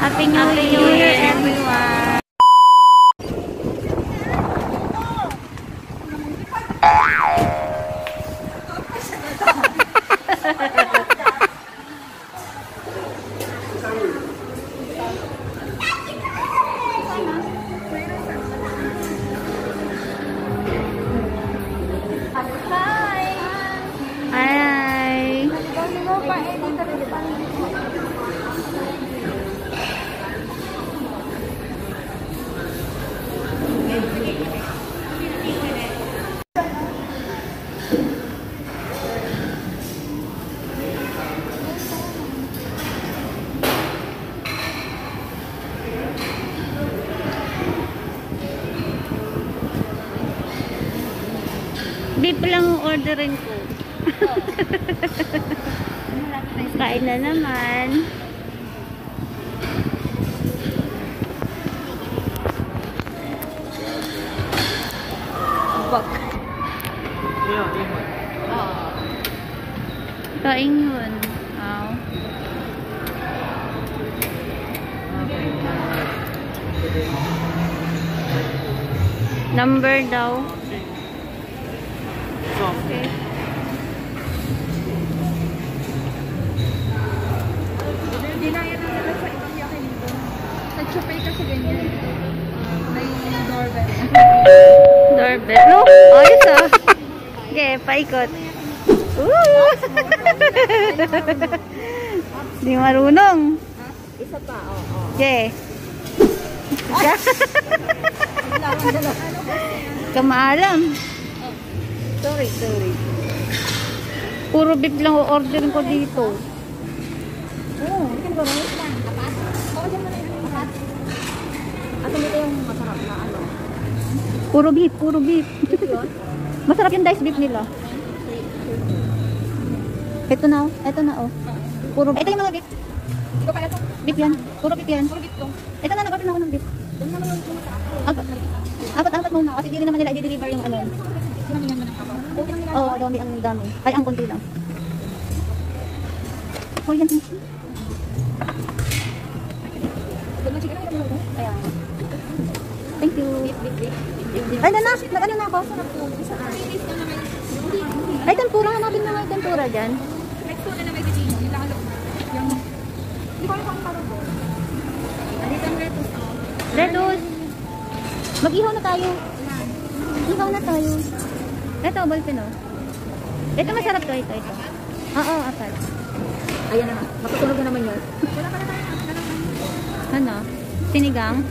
Happy New Year, everyone! Beef lang orderin ko. Kain na naman. Bak. Kain yun. Wow. Number daw. Okay. Hindi lang yan ang sa ibang yakin dito. Nag-chupay kasi ganyan. May doorbell. Doorbell? No? Ayos ah. Okay, paikot. Di marunong. Isa pa, oo. Okay. Kamaalam. Sorry. Puro beef lang o-orderin ko dito. Oo, hindi ka ba lang? Apat? Oo, dyan mo na yung apat. At ito yung masarap na ano. Puro beef. Masarap yung diced beef nila. Ito na oh. Puro beef. Ito yung mga beef. Ito pala ito. Beef yan. Puro beef yan. Puro beef to. Ito na, nag-order na ako ng beef. Doon naman yung masarap. Apat muna kasi hindi rin naman nila i-deliver yung ano. Oo, ang dami. Ay, ang konti lang. Oh, yan. Ayan. Thank you. Ay, nag-ano na ako? Ay, tempura. Hanapin na may tempura dyan. Next one na may bibig. Hindi ko alam kung parang po. Dito ang lettuce. Lettuce. Mag-ihaw na tayo. Ito, ballpen oh. Ito masarap to, ito. Oo, apat. Ayan na. Matutulog na naman yun. Wala pala tayo. Ano? Sinigang?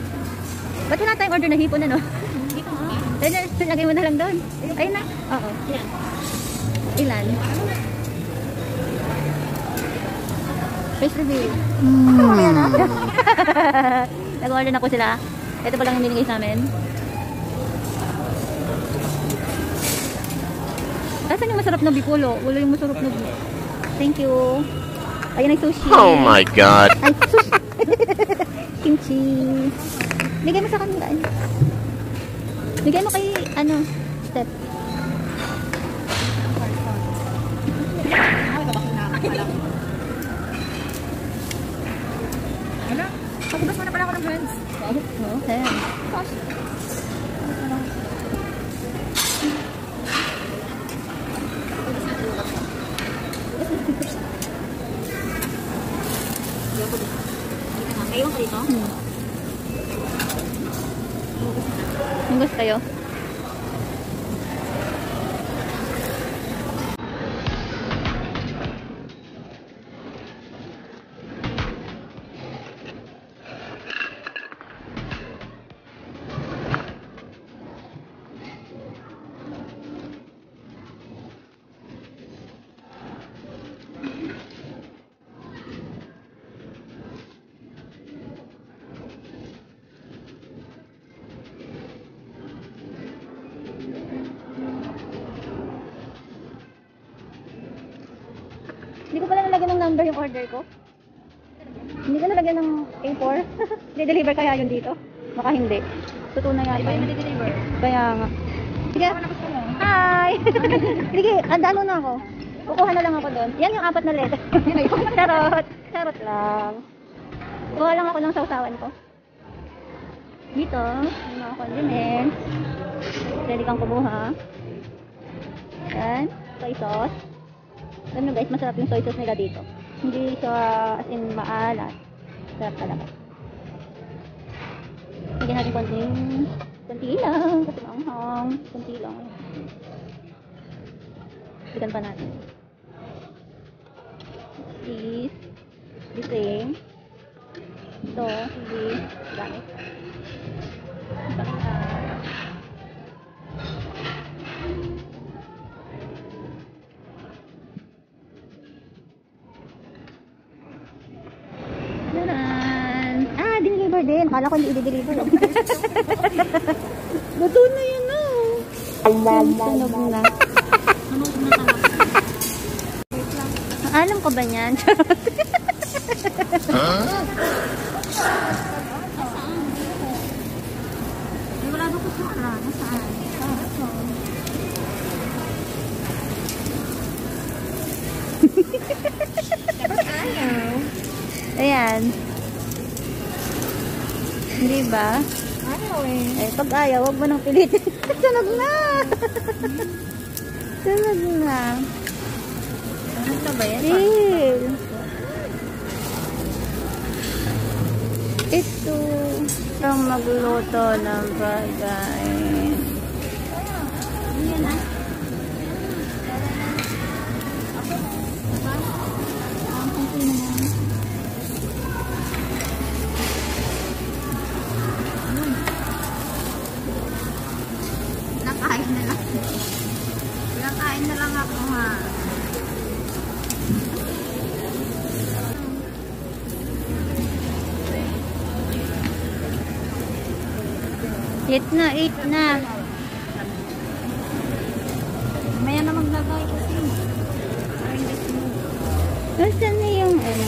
Ba't wala tayong order na hipon ano? Dito nga. Lagay mo na lang doon. Ayun na. Oo. Ilan? Face reveal. Ayan na. Nag-order na po sila. Ito pa lang yung binigay sa amin. Asan yung masarap na bikulo? Wala yung masarap na bikulo. Thank you. Ayan ay sushi. Oh my God. Ay, sushi. Kimchi. Bigay mo sa kanila. Bigay mo kay, Step. Wala. Pagubas mo na pala ako ng hands. Okay. Ayaw ka dito? Ang gusto kayo? Hindi ko pala nalagyan ng number yung order ko. Hindi ko nalagyan ng A4. Di-deliver kaya yun dito? Baka hindi. Totoo na yata. Iba yung nade-deliver. Kaya nga. Sige. Hi! Sige, andaan muna ako. Kukuha na lang ako doon. Yan yung 4 na letter. Charot. Charot lang. Kuha lang ako ng sausawan ko. Dito, may mga condiments. Pwede kang kumuha. Yan, soy sauce. Alam nyo guys, masarap yung soy sauce nila dito. Hindi siya as in maalat. Sarap talaga. Lagyan natin konti lang. Kasi maanghang. Konti lang. Lagyan pa natin. Cheese. The same. Ito, hindi. Gamit. Taran! Ah, diniliver din. Akala ko hindi i-deliver. Luto na yun, no? Sunog na. Alam ko ba niyan? Wala doon ko sa nasaan? Ayan. Hindi ba? Ayaw eh. Eh, pag ayaw, huwag mo nang pilitin. Sunog na! Sunog na. Ano na ba yan? Chill. Ito ang magluto ng pagkain. Yan ah. Nakain na lang. Nakain na lang ako ha. Eat na. Maya na maglagay kasi. Nasaan na yung ano?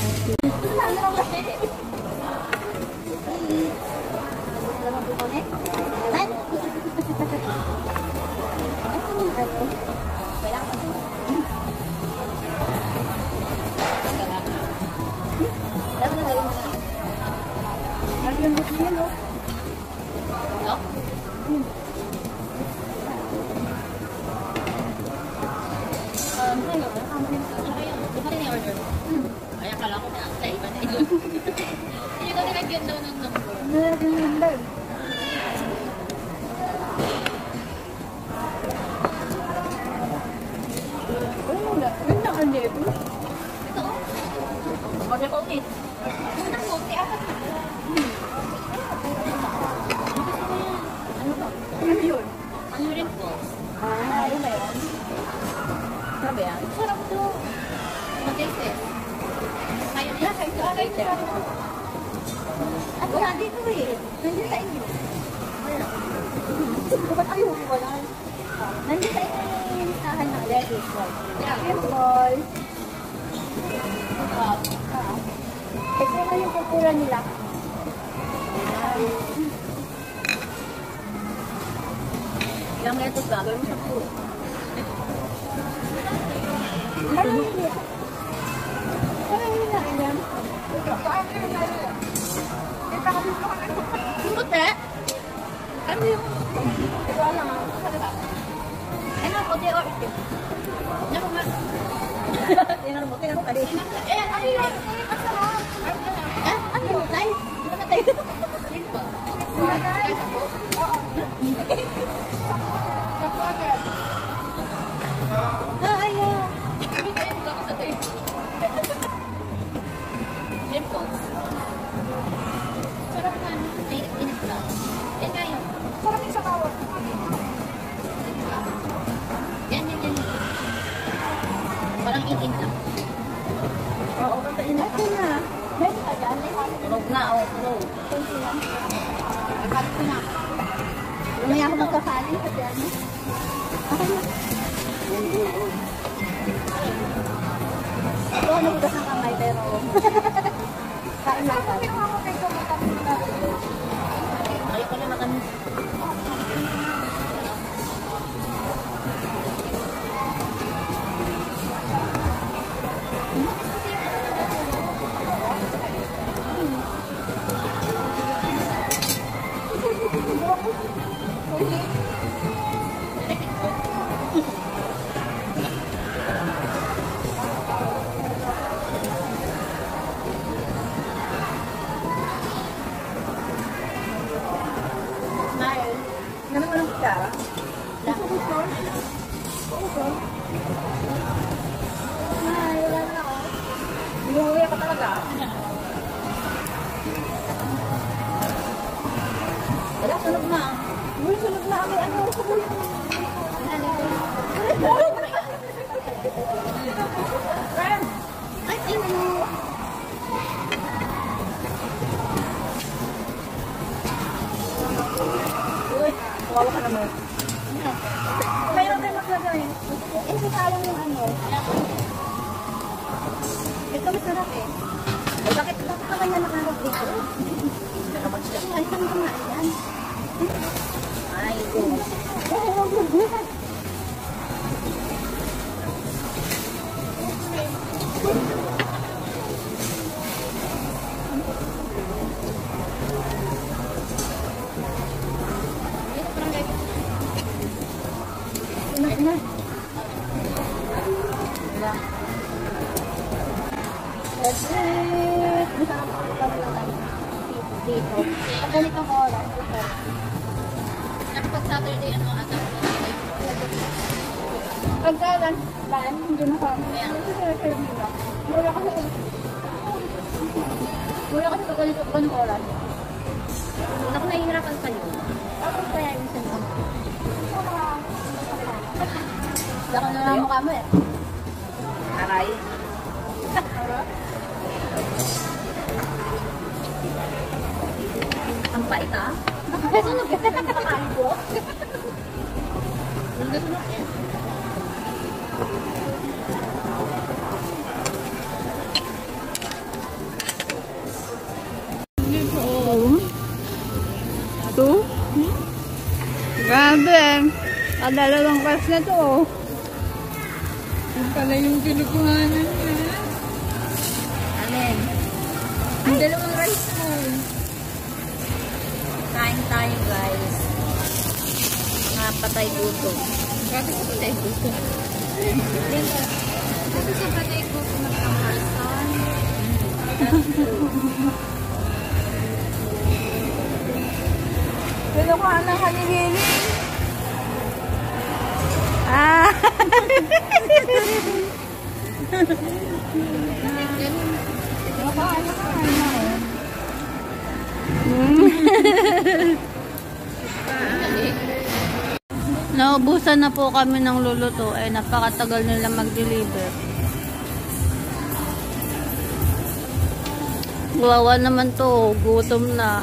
Ay, akala ko na sa iba na yun. Hindi ko nilagyan daw ng number. Order ko ulit. Unang kote, apat. Ano ba? Ano yun? Ano rin po? Ano ba yun? Sabi yan? Sarap to. Mag-taste eh. Kaya niya, kaya at wala dito eh. Nandiyan sa inyo. Ba't ayaw mo wala? Nandiyan sa inyo yung listahan ng lettuce. Apple. Ito na yung kultura nila. Ilang lettuce ba? Gawin mo sa food. Ano yung lettuce? Puti? Ano yung? Wala nga. Ano, puti or ito? Ano ba? Tinanong mo, tinanong ka rin. Eh, ano yun? Ano yun? Tay? Ano na tayo? Dito. Ayaw. Sarap na. Init lang. Yan kayo. Sarap yung sakawat. Yan. Parang itin lang. Oo, patayin na. Ito na. Meron ka dyan? Tunog na, o. Tunog. Kunti lang. Akalit ko na. Lumaya ako magkakali sa dyan. Okay na. Ito, nagugas ng kamay, pero... Kain lang. Ayaw ko na matamis. Sunog na. Uy, sunod na kami. Ano? Ay, ano? Uy, kawawa ka naman. Mayroon tayo maglagay. Eh, sikalang yung ano. Ito masarap eh. Eh, bakit ka kanya nakarap dito? Ay, saan ka nga yan? Ay, ito. Ina. Masarap ako kami ng ano, dito. Pag ganitong oras, Kapag Saturday, ano, ata? pagka lunch, hindi na kami. Mura kasi pag ganitong oras. Ako nahihirapan pa yun. Ako kaya yung sinabi. Baka na lang mukha mo eh. Aray. Ang pait ah. Sunog ka sa pakain ko. Nagasunog yan. Ito? Grabe. Dalawang class na to. Yung pala yung kinukuhanan niya. Alin? Ang dalawang rice mo. Kain tayo guys. Napatay gutom. Bakit sa patay gusto? Kasi sa patay gutom nagkamasan. Kinukuha ng kanilili. Ah! Naubusan na po kami ng luluto. Eh, napakatagal nila mag-deliver. Wawa naman to. Gutom na.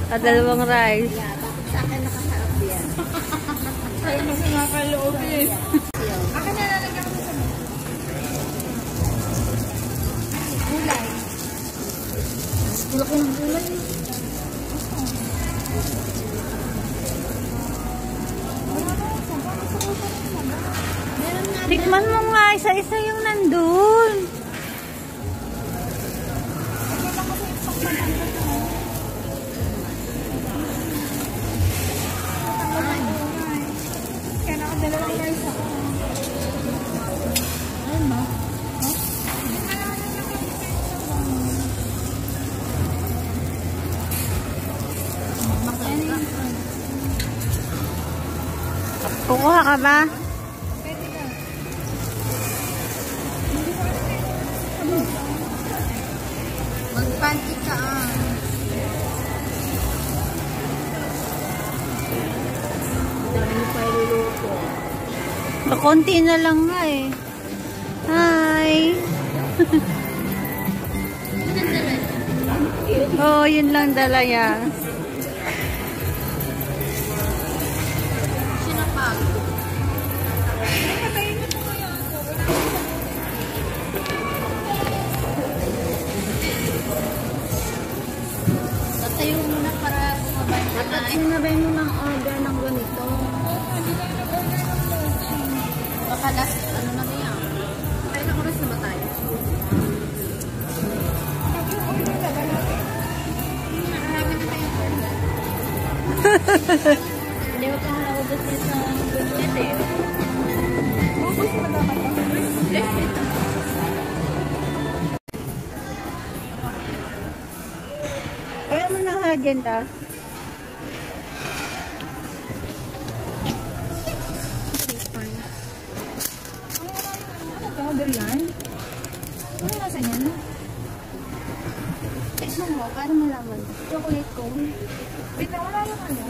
Kadalawang rice. Sa akin nakasarap yan. Ay, mas nakakaloob eh. Akin na lalagyan ko sa gulay. Gulak ng gulay. Tikman mo nga, isa-isa yung nandun. Kaya nakadalawang rice ako. Ano ba? Kukuha ka ba? Magpanti ka ah. Dami pa iluluto. Konti na lang nga eh. Hi! Oh, yun lang dala niya. Sinapag. Tatayo muna para bumaba na tayo. Sinabay mo ng order ng ganito. Baka last, ano na yan? Kaya na oras na ba tayo? Nakarami na tayo order. Hindi mo pang naubos din sa budget eh. Ubus mo dapat ako. Kaya mo ng agenda. Order yan? Ano nasa yan? Tikman mo, para malaman. Chocolate cone. Wait, wala yung ano?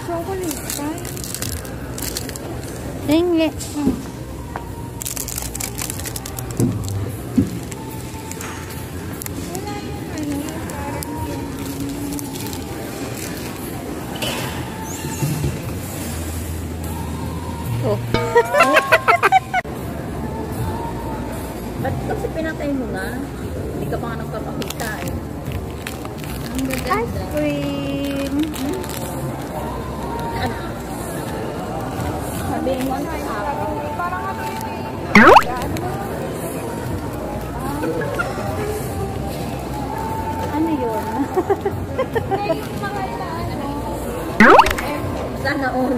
Chocolate pie. Tingli. Oh. Ba't kasi pinatay mo na? Hindi ka pa nga nagpapakita eh. Ang Ice gaganda. cream. Ano? Sabihin mo na parang ano Ano yun? sana all.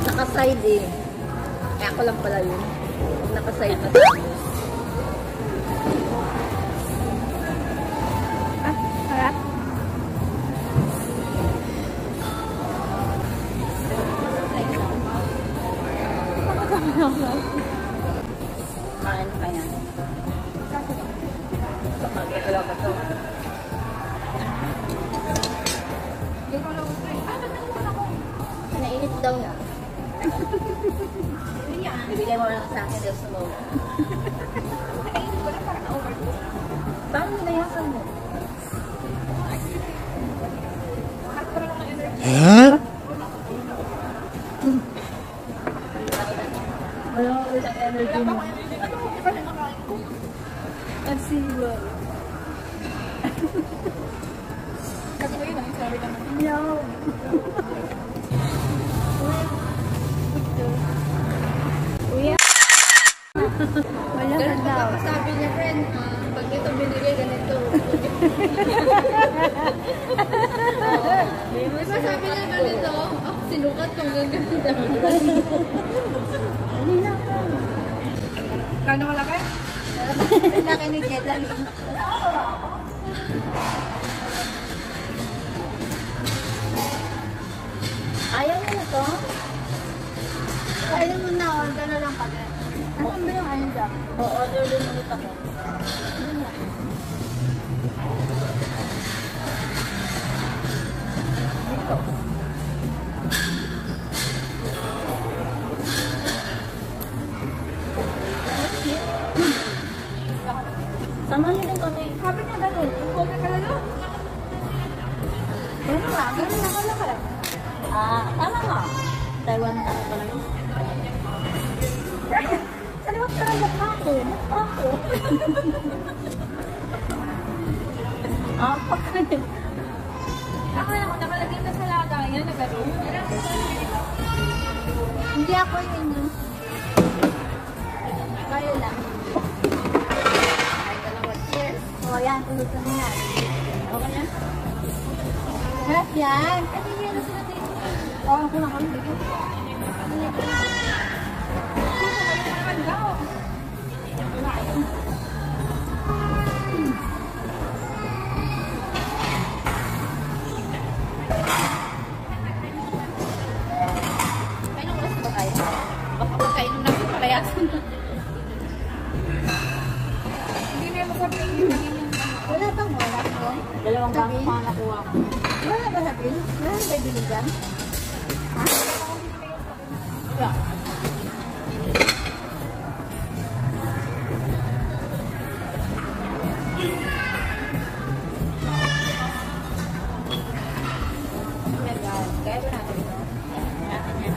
Naka-side eh. Kaya ako lang pala yun. Naka-side na tayo. Ah, harap. Kain ka yan. Ito lang ito. Nainit daw na. Bibigay mo lang sa akin daw sa mo. Paano nilayasan mo? Wala ko ulit ang energy mo. Kasi well. Kasi mo yun ang sabi naman. No. Kuya. Wala ka daw. Sabi niya, friend, pag ito binigay, ganito. Di ba sabi niya ganito? Sinukat kong gaganda. Kano kalaki? Laki ni Jeda. Ayaw mo na to? Ayaw mo na, order na lang pala. Asan ba yung ano dyan? Order din ulit ako. Sama niyo din kami. Sabi niya gano'n. Huwag ka lalo. Gano'n nga, gano'n nakalakal. Tama nga. Taiwan na ako pala. Saliwag ka lang ako. Ako. Pagkain. Ako lang, nakalagay na sa lagayan na gano'n. Hindi ako yun. Kaya lang. O, yan. Tulog ka na yan. Okay na? Harap yan. Kasi yan na sila dito. O, ako lang kami dito. Kailan oras ba tayo? Baka pagkain na ako palayasan na. Hindi na mo sabihin. Wala bang oras doon? Dalawang Sabi? bangko pa nakuha ko. Wala ba sabihin? Wala ba bili dyan? Ha? Yeah. Kaya ba natin ito? Natin yan.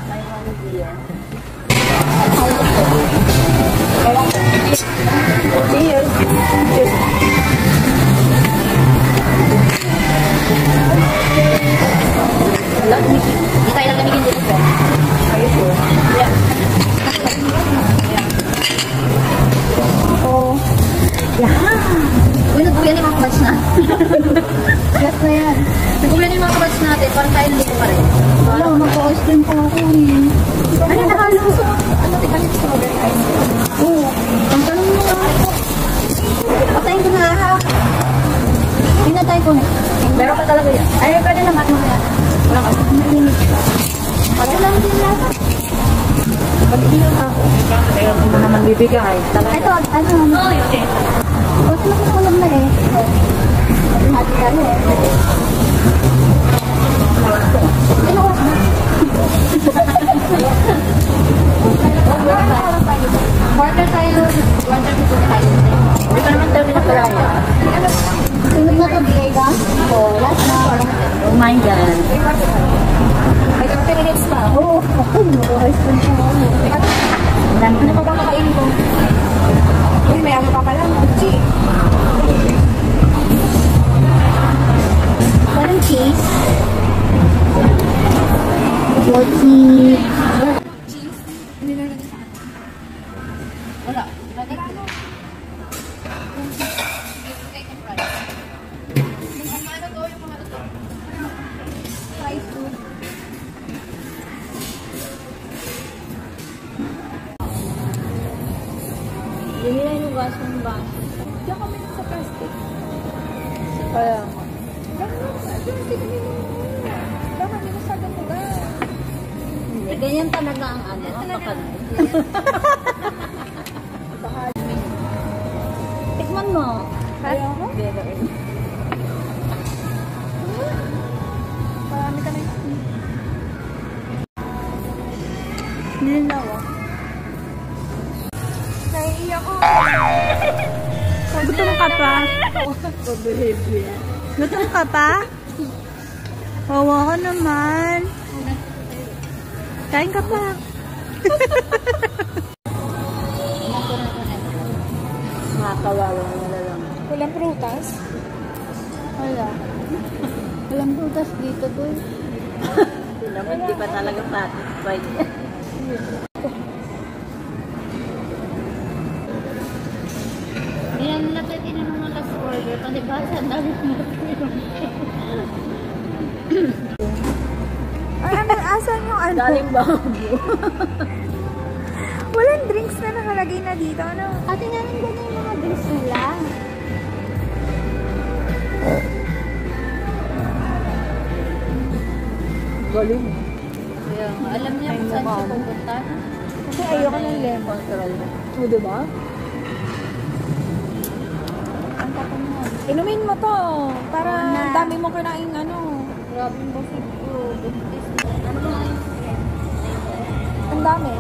Taiwan beer. Cheers! Hindi tayo lang namigin dito po. Are you sure? Yeah. Kaya mo naman bibigay. Ito, ano? Oh, yun. O, sinakukulog na eh. Hati ka na eh. Ginawa na. Quarter tayo. Quarter dito tayo. Hindi pa naman tayo pinakalaya. Sunod na to, bigay ka? O, last na. Oh my God. May 30 minutes pa. Oo. Ako, mag-voice pa siya. Dami Ano pa ba kakainin ko? Uy, may ano pa pala. Chi. Parang cheese. Mochi. Cheese? Hindi na natin saan. Wala. Lagi ko. Fried food. Yung nila yung gas ng baso. Diyan kami sa plastic. Kaya, hindi. Ganyan talaga ang ano. Tikman mo. Ayoko. Marami ka na yung nilinawa. Naiiyak ko. Gutom ka pa? Gutom ka pa? Wawa ka naman. Kain ka pa. Nakakawawa na lang. Walang prutas? Wala. Walang prutas dito, boy. Naman, di ba talaga satisfied? Yan natin inanong mga last order. Palibasa, ang dami mo. Ay, ano, asan yung ano? Galing Baguio. Walang drinks na nakalagay na dito, ano? Ate nga nang ganyan yung mga drinks nila. Galing. Kaya nga, alam niya kung saan siya pupunta. Kasi ayoko ng lemon. Control. O, diba? Ang tapo mo. Inumin mo to. Para dami mo kinaing ano. Grabe yung busog ko. Buntis na. Ano nga yun? Ang dami.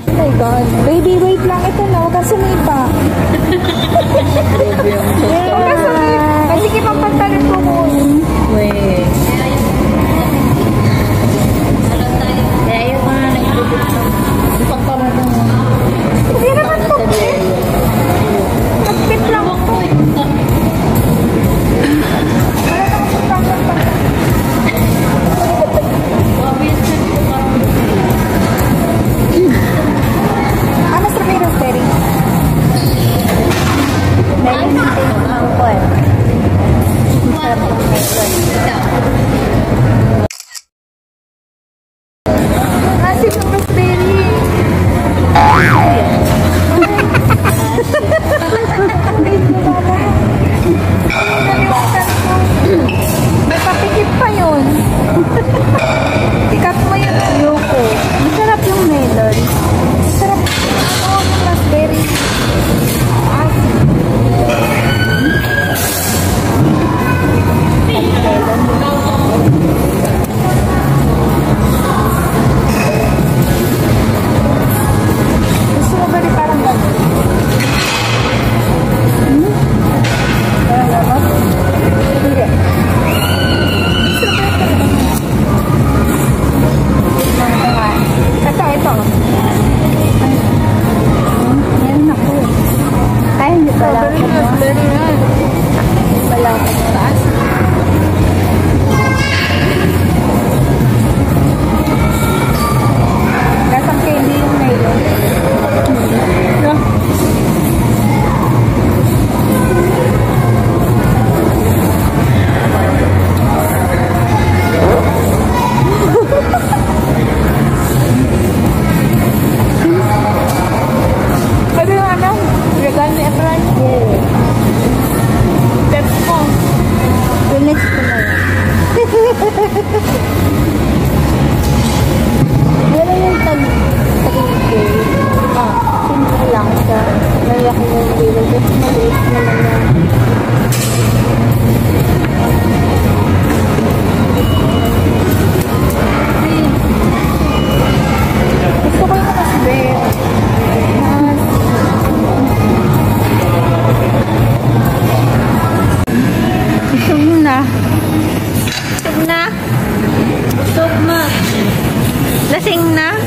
Oh my God. Baby, wait lang. Ito na. Huwag kang sumipa. Grabe yung Huwag kang sumipa. Kasi kipang pantalon ko mo. Wait. Kaya yung mga nagtutulog. Ipagpamata mo. Hindi naman po. Nagpit lang ako. Ano strawberry raspberry? Meron natin ang kwan. Sarap.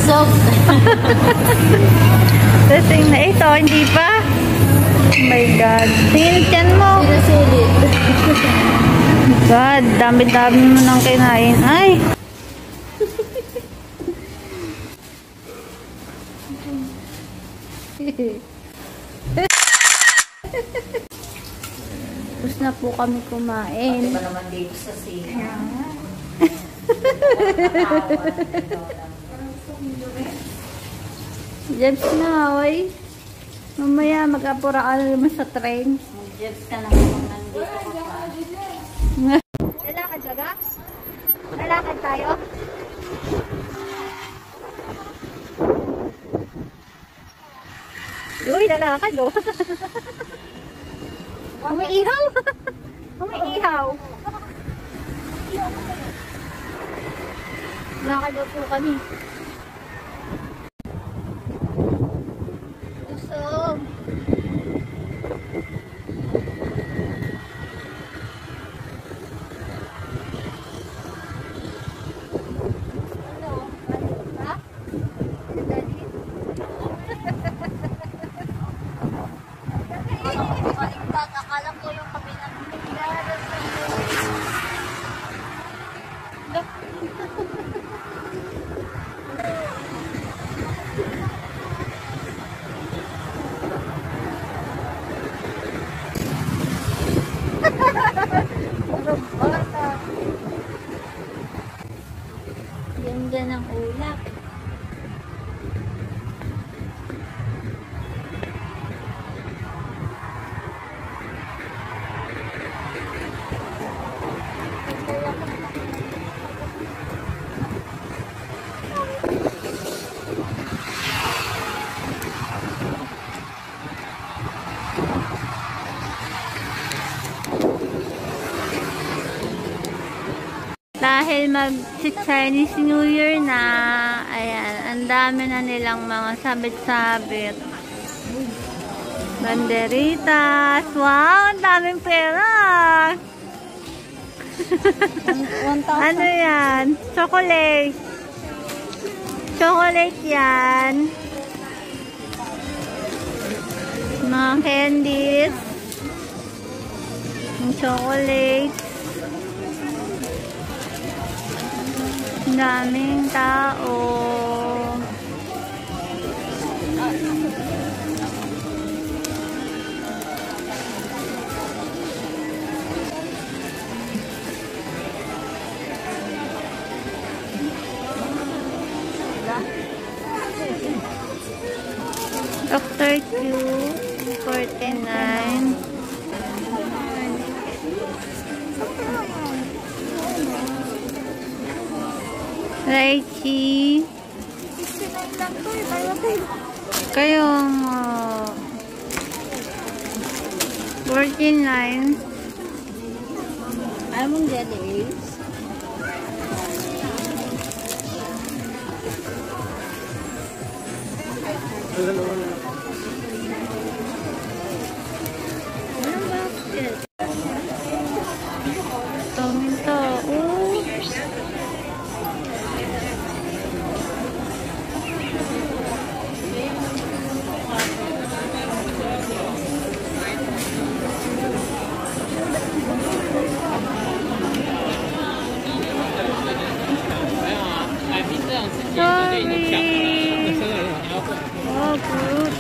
Busog. Lasing na ito, hindi pa? Oh my God. Tingin tiyan mo. Pinasulit. God, dami-dami mo nang kinain. Ay! Tapos na po kami kumain. Ba naman dito sa sina? Jebs na, oy. Mamaya mag-apura ka na naman sa train. Mag-jebs ka na kung nandito ka pa. Lalakad baga? Lalakad tayo? Uy, lalakad oh. Umiihaw. Umiihaw. Lakad daw po kami. Busog. Akala ko yung kabilang. Ganda ng ulap. Dahil mag-Chinese New Year na, ayan, ang dami na nilang mga sabit-sabit. Banderitas. Wow, ang daming pera. 1,000. Ano yan? Chocolate. Chocolate yan. Mga candies. Yung chocolate. Daming tao. Dr. Q 49. Raichi. 69 lang to eh. Kayong 49. Ayaw mong jelly eggs? Anong basket? Daming tao. Sorry. Oh, good.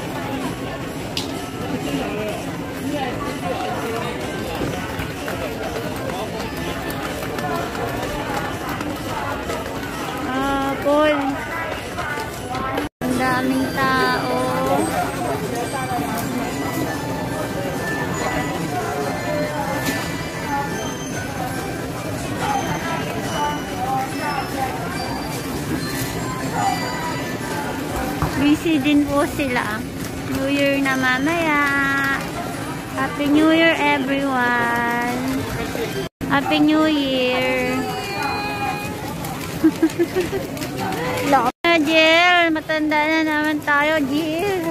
Paul. Ang daming tao. Busy din po sila. New Year na mamaya. Happy New Year everyone. Happy New Year. Jill, matanda na naman tayo, Jill.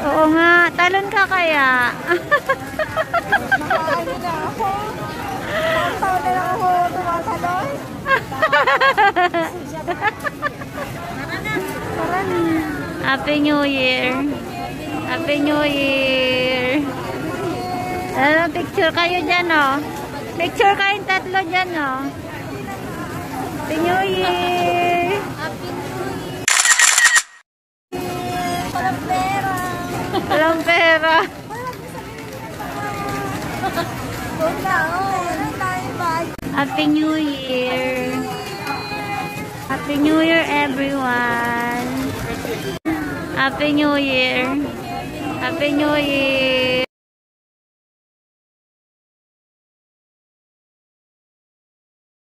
Oo nga, talon ka kaya. Nakaano na ako. taon na lang ako tumataloy. Happy New Year. Happy New Year. Ano, picture kayo dyan, oh. Picture kayong tatlo dyan, oh. Happy New Year. Walang pera. Walang pera. Happy New Year. Happy New Year, everyone. Happy New Year. Happy New Year.